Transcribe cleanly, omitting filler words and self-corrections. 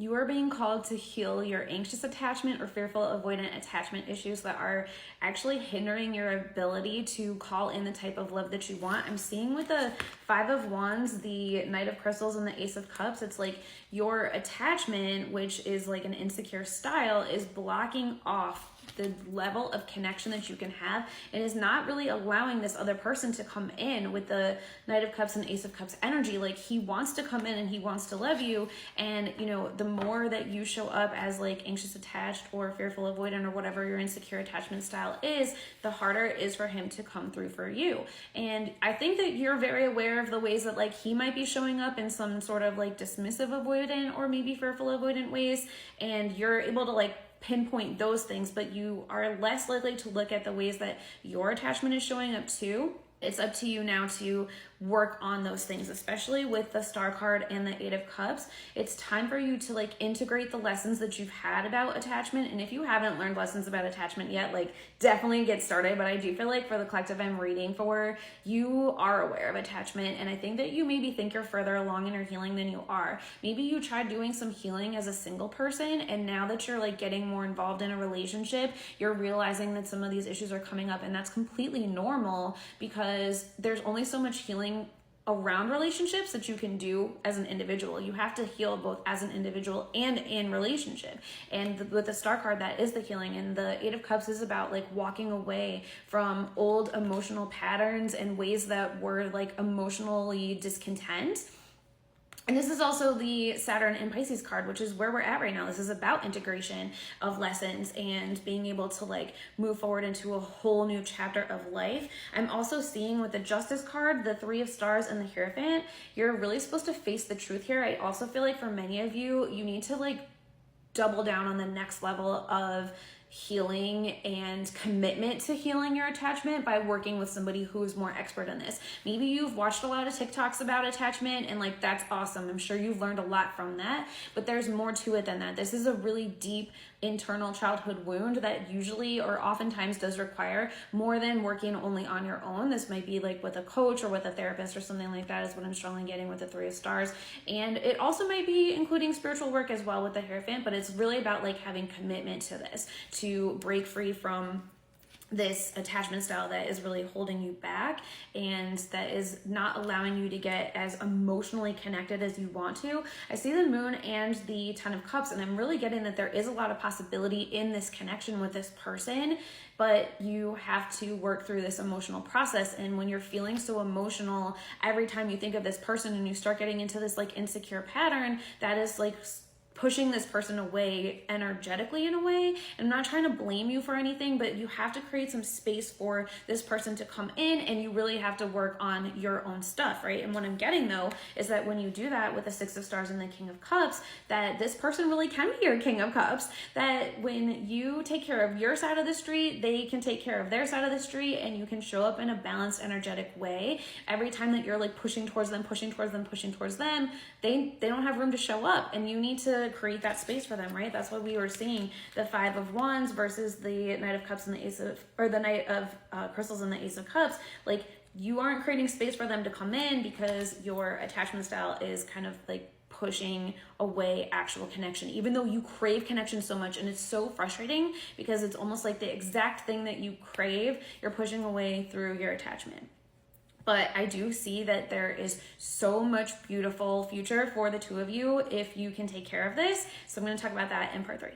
You are being called to heal your anxious attachment or fearful avoidant attachment issues that are actually hindering your ability to call in the type of love that you want. I'm seeing with the Five of Wands, the Knight of Crystals, and the Ace of Cups, it's like your attachment, which is like an insecure style, is blocking off the level of connection that you can have and is not really allowing this other person to come in. With the Knight of Cups and Ace of Cups energy, like he wants to come in and he wants to love you, and you know, the more that you show up as like anxious attached or fearful avoidant or whatever your insecure attachment style is, the harder it is for him to come through for you. And I think that you're very aware of the ways that like he might be showing up in some sort of like dismissive avoidant or maybe fearful avoidant ways, and you're able to like pinpoint those things, but you are less likely to look at the ways that your attachment is showing up too. It's up to you now to work on those things, especially with the Star card and the Eight of Cups. It's time for you to like integrate the lessons that you've had about attachment. And if you haven't learned lessons about attachment yet, like definitely get started. But I do feel like for the collective I'm reading for, you are aware of attachment. And I think that you maybe think you're further along in your healing than you are. Maybe you tried doing some healing as a single person, and now that you're like getting more involved in a relationship, you're realizing that some of these issues are coming up, and that's completely normal because there's only so much healing around relationships that you can do as an individual. You have to heal both as an individual and in relationship. And with the Star card, that is the healing. And the Eight of Cups is about like walking away from old emotional patterns and ways that were like emotionally discontent. And this is also the Saturn and Pisces card, which is where we're at right now. This is about integration of lessons and being able to like move forward into a whole new chapter of life. I'm also seeing with the Justice card, the Three of Stars and the Hierophant, you're really supposed to face the truth here. I also feel like for many of you, you need to like double down on the next level of healing and commitment to healing your attachment by working with somebody who is more expert in this. Maybe you've watched a lot of TikToks about attachment, and like that's awesome. I'm sure you've learned a lot from that, but there's more to it than that. This is a really deep internal childhood wound that usually or oftentimes does require more than working only on your own. This might be like with a coach or with a therapist or something like that, is what I'm strongly getting with the Three of Stars. And it also might be including spiritual work as well with the Hierophant, but it's really about like having commitment to this, to break free from this attachment style that is really holding you back and that is not allowing you to get as emotionally connected as you want to. I see the Moon and the Ten of Cups, and I'm really getting that there is a lot of possibility in this connection with this person, but you have to work through this emotional process. And when you're feeling so emotional every time you think of this person and you start getting into this like insecure pattern, that is like pushing this person away energetically in a way. And I'm not trying to blame you for anything, but you have to create some space for this person to come in, and you really have to work on your own stuff, right? And what I'm getting though is that when you do that with the Six of Stars and the King of Cups, that this person really can be your King of Cups, that when you take care of your side of the street, they can take care of their side of the street, and you can show up in a balanced, energetic way. Every time that you're like pushing towards them, they don't have room to show up, and you need to create that space for them, right? That's what we were seeing, the Five of Wands versus the Knight of Cups and the Ace of, or the Knight of Crystals and the Ace of Cups. Like, you aren't creating space for them to come in because your attachment style is kind of like pushing away actual connection, even though you crave connection so much. And it's so frustrating because it's almost like the exact thing that you crave, you're pushing away through your attachment. But I do see that there is so much beautiful future for the two of you if you can take care of this. So I'm going to talk about that in part 3.